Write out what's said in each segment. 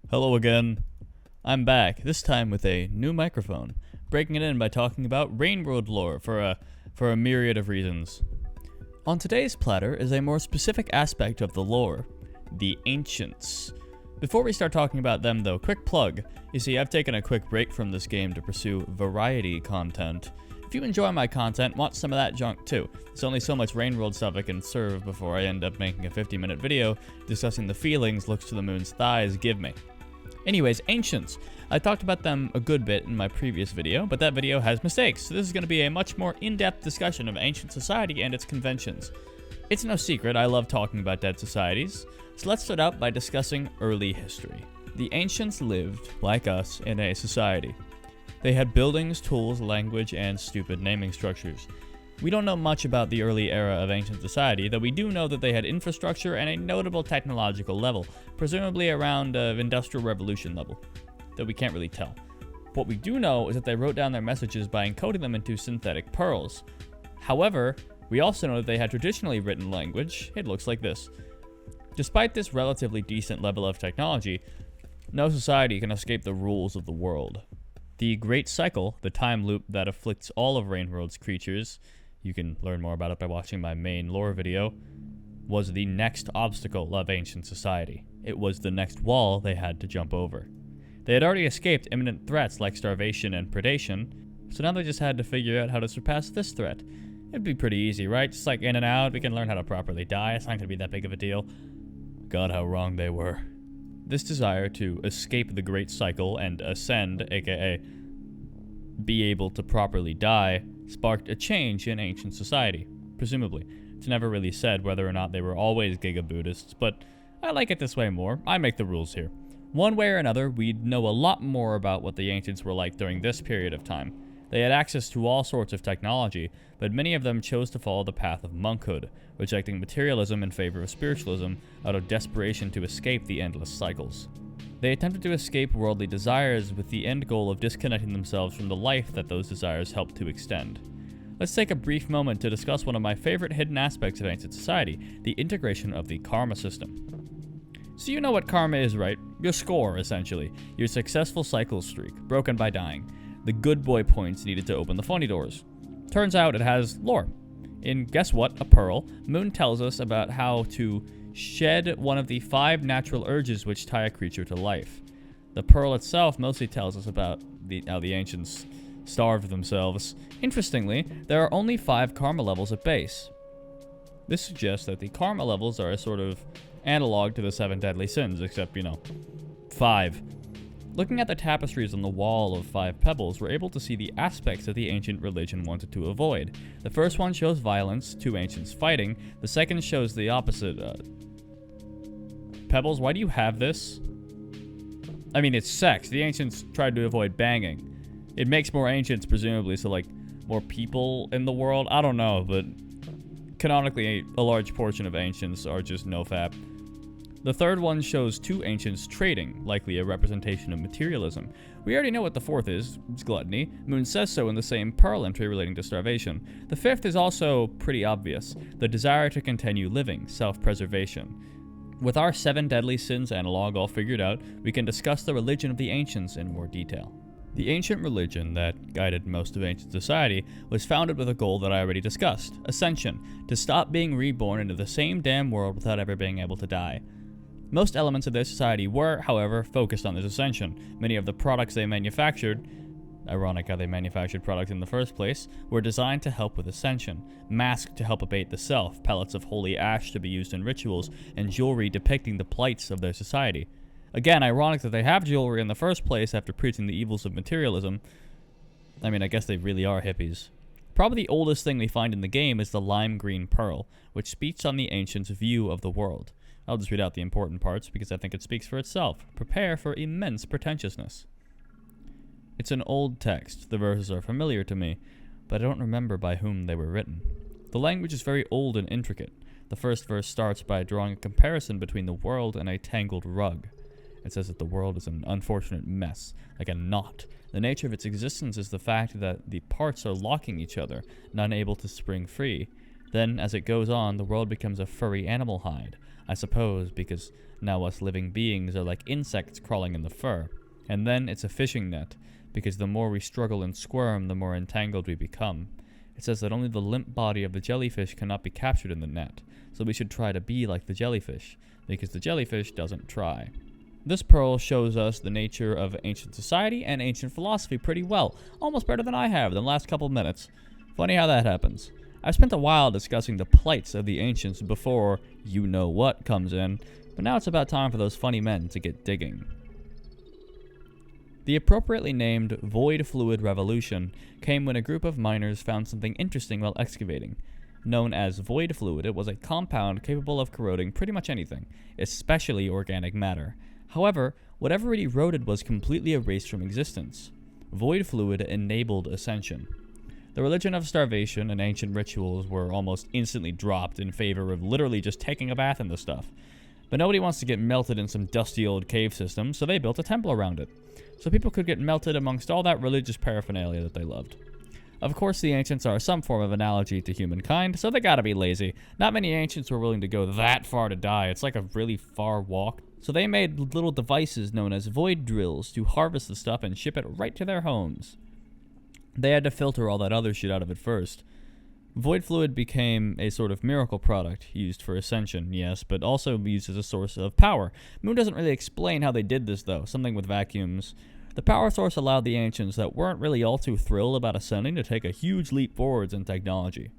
Hello again. I'm back, this time with a new microphone, breaking it in by talking about Rainworld lore for a myriad of reasons. On today's platter is a more specific aspect of the lore, the Ancients. Before we start talking about them though, quick plug. You see, I've taken a quick break from this game to pursue variety content. If you enjoy my content, watch some of that junk too. There's only so much Rainworld stuff I can serve before I end up making a 50-minute video discussing the feelings looks to the moon's thighs give me. Anyways, Ancients. I talked about them a good bit in my previous video, but that video has mistakes, so this is going to be a much more in-depth discussion of ancient society and its conventions. It's no secret I love talking about dead societies, so let's start out by discussing early history. The Ancients lived, like us, in a society. They had buildings, tools, language, and stupid naming structures. We don't know much about the early era of ancient society, though we do know that they had infrastructure and a notable technological level, presumably around Industrial Revolution level, though we can't really tell. What we do know is that they wrote down their messages by encoding them into synthetic pearls. However, we also know that they had traditionally written language. It looks like this. Despite this relatively decent level of technology, no society can escape the rules of the world. The Great Cycle, the time loop that afflicts all of Rainworld's creatures, you can learn more about it by watching my main lore video, was the next obstacle of ancient society. It was the next wall they had to jump over. They had already escaped imminent threats like starvation and predation, so now they just had to figure out how to surpass this threat. It'd be pretty easy, right? Just like in and out, we can learn how to properly die. It's not going to be that big of a deal. God, how wrong they were. This desire to escape the Great Cycle and ascend, aka be able to properly die, sparked a change in ancient society, presumably. It's never really said whether or not they were always Giga-Buddhists, but I like it this way more. I make the rules here. One way or another, we'd know a lot more about what the ancients were like during this period of time. They had access to all sorts of technology, but many of them chose to follow the path of monkhood, rejecting materialism in favor of spiritualism out of desperation to escape the endless cycles. They attempted to escape worldly desires with the end goal of disconnecting themselves from the life that those desires helped to extend. Let's take a brief moment to discuss one of my favorite hidden aspects of ancient society, the integration of the karma system. So you know what karma is, right? Your score, essentially. Your successful cycle streak, broken by dying. The good boy points needed to open the funny doors. Turns out it has lore. In guess what? A pearl. Moon tells us about how to shed one of the 5 natural urges which tie a creature to life. The pearl itself mostly tells us about how the ancients starved themselves. Interestingly, there are only 5 karma levels at base. This suggests that the karma levels are a sort of analog to the 7 deadly sins, except, 5. Looking at the tapestries on the wall of 5 pebbles, we're able to see the aspects that the ancient religion wanted to avoid. The first one shows violence, 2 ancients fighting. The second shows the opposite. Pebbles, why do you have this? I mean, it's sex. The ancients tried to avoid banging. It makes more ancients, presumably, so, more people in the world? I don't know, but canonically, a large portion of ancients are just nofap. The third one shows 2 ancients trading, likely a representation of materialism. We already know what the fourth is. It's gluttony. Moon says so in the same pearl entry relating to starvation. The fifth is also pretty obvious. The desire to continue living, self-preservation. With our 7 deadly sins analog all figured out, we can discuss the religion of the ancients in more detail. The ancient religion that guided most of ancient society was founded with a goal that I already discussed, Ascension, to stop being reborn into the same damn world without ever being able to die. Most elements of their society were, however, focused on this ascension. Many of the products they manufactured, ironic how they manufactured products in the first place, were designed to help with ascension. Masks to help abate the self, pellets of holy ash to be used in rituals, and jewelry depicting the plights of their society. Again, ironic that they have jewelry in the first place after preaching the evils of materialism. I mean, I guess they really are hippies. Probably the oldest thing we find in the game is the lime green pearl, which speaks on the ancients' view of the world. I'll just read out the important parts because I think it speaks for itself. Prepare for immense pretentiousness. It's an old text. The verses are familiar to me, but I don't remember by whom they were written. The language is very old and intricate. The first verse starts by drawing a comparison between the world and a tangled rug. It says that the world is an unfortunate mess, like a knot. The nature of its existence is the fact that the parts are locking each other, not able to spring free. Then, as it goes on, the world becomes a furry animal hide. I suppose because now us living beings are like insects crawling in the fur. And then it's a fishing net, because the more we struggle and squirm, the more entangled we become. It says that only the limp body of the jellyfish cannot be captured in the net, so we should try to be like the jellyfish, because the jellyfish doesn't try. This pearl shows us the nature of ancient society and ancient philosophy pretty well, almost better than I have in the last couple minutes. Funny how that happens. I've spent a while discussing the plights of the ancients before you-know-what comes in, but now it's about time for those funny men to get digging. The appropriately named Void Fluid Revolution came when a group of miners found something interesting while excavating. Known as void fluid, it was a compound capable of corroding pretty much anything, especially organic matter. However, whatever it eroded was completely erased from existence. Void fluid enabled ascension. The religion of starvation and ancient rituals were almost instantly dropped in favor of literally just taking a bath in the stuff. But nobody wants to get melted in some dusty old cave system, so they built a temple around it, so people could get melted amongst all that religious paraphernalia that they loved. Of course, the ancients are some form of analogy to humankind, so they gotta be lazy. Not many ancients were willing to go that far to die. It's like a really far walk. So they made little devices known as void drills to harvest the stuff and ship it right to their homes. They had to filter all that other shit out of it first. Void fluid became a sort of miracle product used for ascension, yes, but also used as a source of power. Moon doesn't really explain how they did this, though, something with vacuums. The power source allowed the ancients that weren't really all too thrilled about ascending to take a huge leap forwards in technology.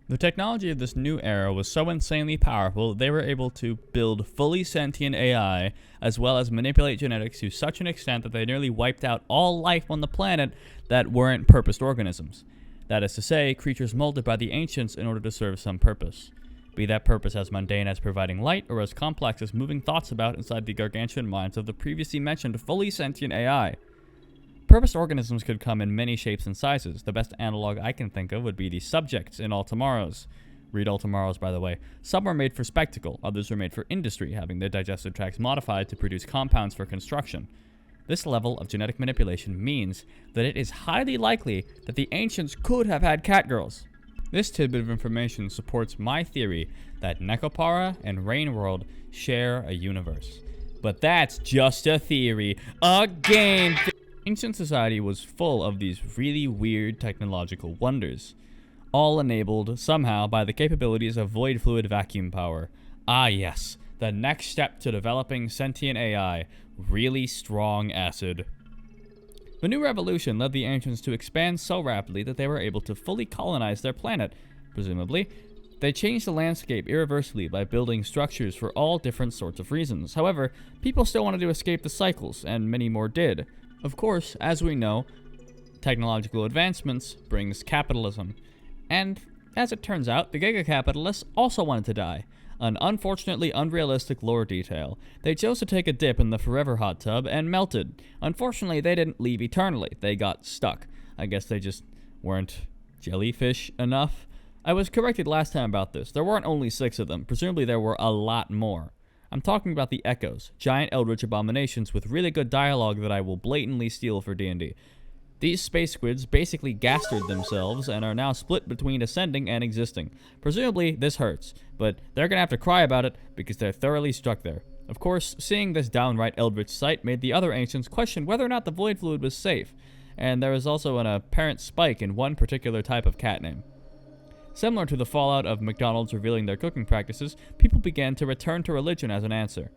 The technology of this new era was so insanely powerful that they were able to build fully sentient AI, as well as manipulate genetics to such an extent that they nearly wiped out all life on the planet that weren't purposed organisms. That is to say, creatures molded by the ancients in order to serve some purpose. Be that purpose as mundane as providing light, or as complex as moving thoughts about inside the gargantuan minds of the previously mentioned fully sentient AI. Purposed organisms could come in many shapes and sizes. The best analog I can think of would be the subjects in All Tomorrows. Read All Tomorrows, by the way. Some were made for spectacle, others were made for industry, having their digestive tracts modified to produce compounds for construction. This level of genetic manipulation means that it is highly likely that the ancients could have had catgirls. This tidbit of information supports my theory that Nekopara and Rainworld share a universe. But that's just a theory. Again! Ancient society was full of these really weird technological wonders, all enabled somehow by the capabilities of void fluid vacuum power. Ah yes, the next step to developing sentient AI, really strong acid. The new revolution led the ancients to expand so rapidly that they were able to fully colonize their planet, presumably. They changed the landscape irreversibly by building structures for all different sorts of reasons. However, people still wanted to escape the cycles, and many more did. Of course, as we know, technological advancements brings capitalism. And, as it turns out, the giga-capitalists also wanted to die. An unfortunately unrealistic lore detail. They chose to take a dip in the forever hot tub and melted. Unfortunately, they didn't leave eternally. They got stuck. I guess they just weren't jellyfish enough. I was corrected last time about this. There weren't only 6 of them. Presumably there were a lot more. I'm talking about the Echoes, giant eldritch abominations with really good dialogue that I will blatantly steal for D&D. These space squids basically gastered themselves and are now split between ascending and existing. Presumably, this hurts, but they're gonna have to cry about it because they're thoroughly stuck there. Of course, seeing this downright eldritch sight made the other ancients question whether or not the void fluid was safe, and there was also an apparent spike in one particular type of cat name. Similar to the fallout of McDonald's revealing their cooking practices, people began to return to religion as an answer.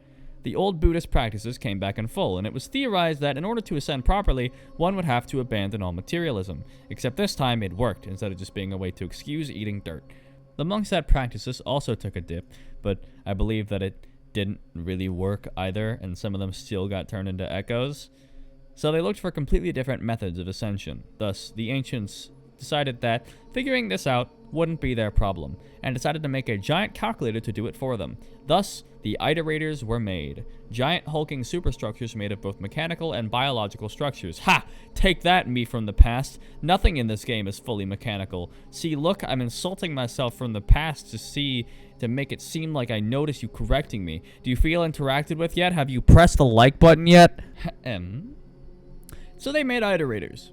The old Buddhist practices came back in full, and it was theorized that in order to ascend properly, one would have to abandon all materialism. Except this time it worked, instead of just being a way to excuse eating dirt. The monks that practiced this also took a dip, but I believe that it didn't really work either, and some of them still got turned into echoes. So they looked for completely different methods of ascension. Thus, the ancients decided that figuring this out wouldn't be their problem, and decided to make a giant calculator to do it for them. Thus, the Iterators were made. Giant hulking superstructures made of both mechanical and biological structures. Ha! Take that, me from the past. Nothing in this game is fully mechanical. See, look, I'm insulting myself from the past to make it seem like I notice you correcting me. Do you feel interacted with yet? Have you pressed the like button yet? So they made Iterators.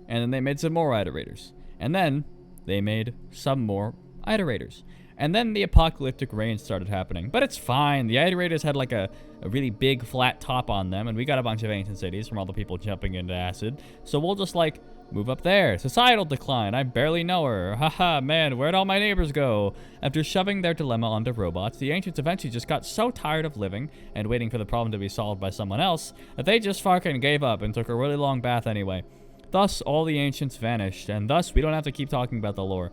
And then they made some more Iterators. And then they made some more Iterators. And then the apocalyptic rain started happening. But it's fine. The Iterators had like a really big flat top on them, and we got a bunch of ancient cities from all the people jumping into acid. So we'll just like move up there. Societal decline. I barely know her. Haha, man, where'd all my neighbors go? After shoving their dilemma onto robots, the ancients eventually just got so tired of living and waiting for the problem to be solved by someone else that they just fucking gave up and took a really long bath anyway. Thus, all the ancients vanished, and thus we don't have to keep talking about the lore.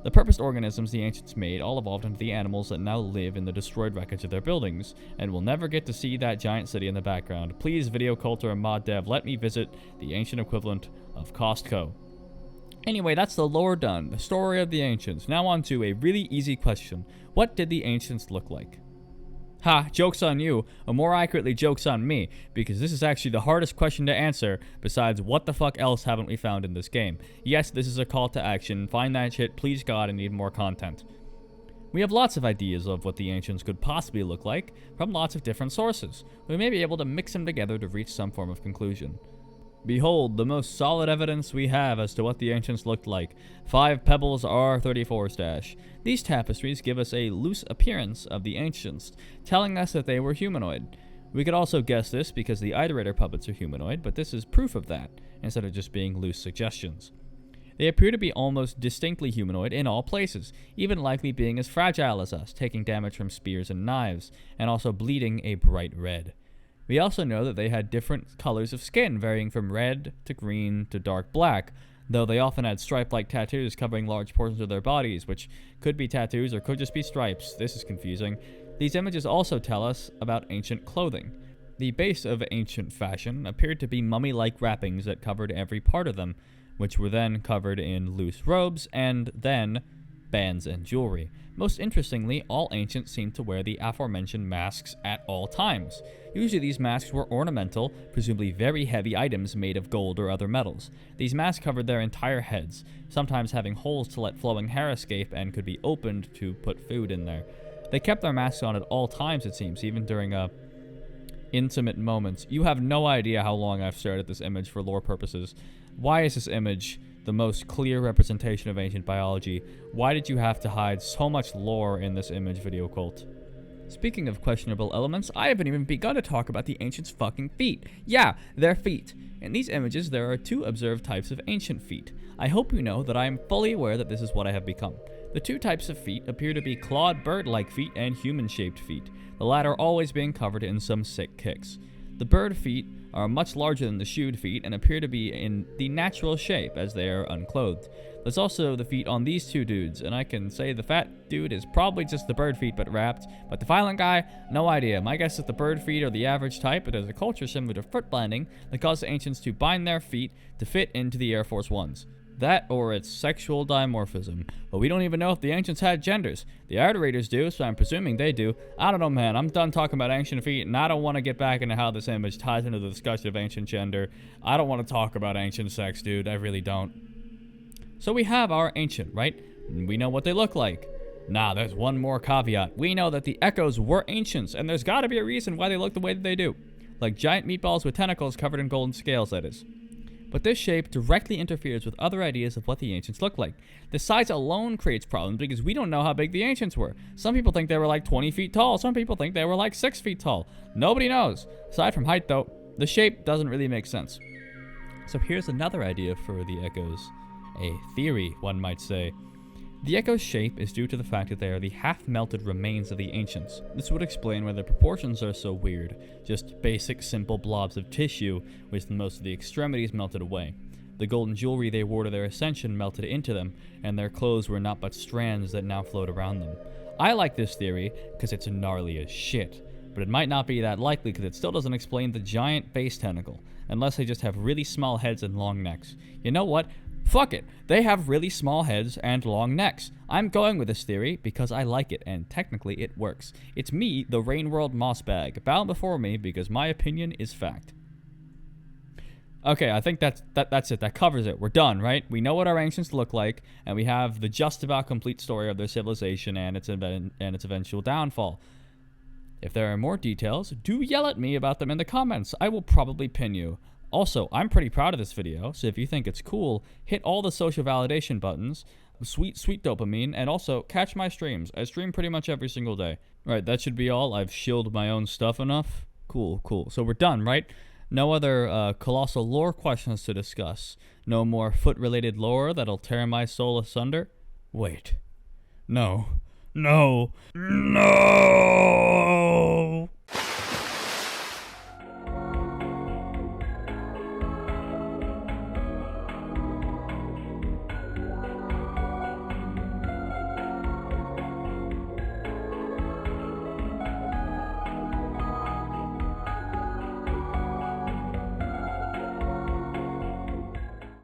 The purposed organisms the ancients made all evolved into the animals that now live in the destroyed wreckage of their buildings, and we'll never get to see that giant city in the background. Please, video culture and mod dev, let me visit the ancient equivalent of Costco. Anyway, that's the lore done, the story of the ancients. Now on to a really easy question. What did the ancients look like? Ha, joke's on you, or more accurately, joke's on me, because this is actually the hardest question to answer, besides what the fuck else haven't we found in this game. Yes, this is a call to action. Find that shit, please God, and need more content. We have lots of ideas of what the ancients could possibly look like, from lots of different sources. We may be able to mix them together to reach some form of conclusion. Behold, the most solid evidence we have as to what the ancients looked like. 5 Pebbles R34 stash. These tapestries give us a loose appearance of the ancients, telling us that they were humanoid. We could also guess this because the Iterator puppets are humanoid, but this is proof of that, instead of just being loose suggestions. They appear to be almost distinctly humanoid in all places, even likely being as fragile as us, taking damage from spears and knives, and also bleeding a bright red. We also know that they had different colors of skin, varying from red to green to dark black, though they often had stripe-like tattoos covering large portions of their bodies, which could be tattoos or could just be stripes. This is confusing. These images also tell us about ancient clothing. The base of ancient fashion appeared to be mummy-like wrappings that covered every part of them, which were then covered in loose robes and then bands and jewelry. Most interestingly, all ancients seemed to wear the aforementioned masks at all times. Usually these masks were ornamental, presumably very heavy items made of gold or other metals. These masks covered their entire heads, sometimes having holes to let flowing hair escape and could be opened to put food in there. They kept their masks on at all times, it seems, even during intimate moments. You have no idea how long I've stared at this image for lore purposes. Why is this image the most clear representation of ancient biology? Why did you have to hide so much lore in this image, video cult? Speaking of questionable elements, I haven't even begun to talk about the ancients' fucking feet. Yeah, their feet. In these images, there are 2 observed types of ancient feet. I hope you know that I am fully aware that this is what I have become. The 2 types of feet appear to be clawed bird-like feet and human-shaped feet, the latter always being covered in some sick kicks. The bird feet are much larger than the shoed feet and appear to be in the natural shape as they are unclothed. There's also the feet on these 2 dudes, and I can say the fat dude is probably just the bird feet but wrapped, but the violent guy, no idea. My guess is the bird feet are the average type, but there's a culture similar to foot binding that caused the ancients to bind their feet to fit into the Air Force Ones. That or it's sexual dimorphism. But we don't even know if the ancients had genders. The Iterators do, so I'm presuming they do. I don't know, man. I'm done talking about ancient feet, and I don't want to get back into how this image ties into the discussion of ancient gender. I don't want to talk about ancient sex, dude. I really don't. So we have our ancient, right? We know what they look like. Nah, there's one more caveat. We know that the Echoes were ancients, and there's gotta be a reason why they look the way that they do. Like giant meatballs with tentacles covered in golden scales, that is. But this shape directly interferes with other ideas of what the ancients look like. The size alone creates problems because we don't know how big the ancients were. Some people think they were like 20 feet tall. Some people think they were like 6 feet tall. Nobody knows. Aside from height, though, the shape doesn't really make sense. So here's another idea for the Echoes. A theory, one might say. The Echo's shape is due to the fact that they are the half-melted remains of the ancients. This would explain why their proportions are so weird. Just basic, simple blobs of tissue, with most of the extremities melted away. The golden jewelry they wore to their ascension melted into them, and their clothes were not but strands that now float around them. I like this theory, because it's gnarly as shit. But it might not be that likely, because it still doesn't explain the giant face tentacle, unless they just have really small heads and long necks. You know what? Fuck it. They have really small heads and long necks. I'm going with this theory because I like it, and technically it works. It's me, the Rain World Mossbag. Bow before me because my opinion is fact. Okay, I think that's it. That covers it. We're done, right? We know what our ancients look like, and we have the just about complete story of their civilization and its eventual downfall. If there are more details, do yell at me about them in the comments. I will probably pin you. Also, I'm pretty proud of this video, so if you think it's cool, hit all the social validation buttons, sweet dopamine, and also catch my streams. I stream pretty much every single day. Right, that should be all. I've shilled my own stuff enough. Cool. So we're done, right? No other colossal lore questions to discuss. No more foot-related lore that'll tear my soul asunder. Wait. No.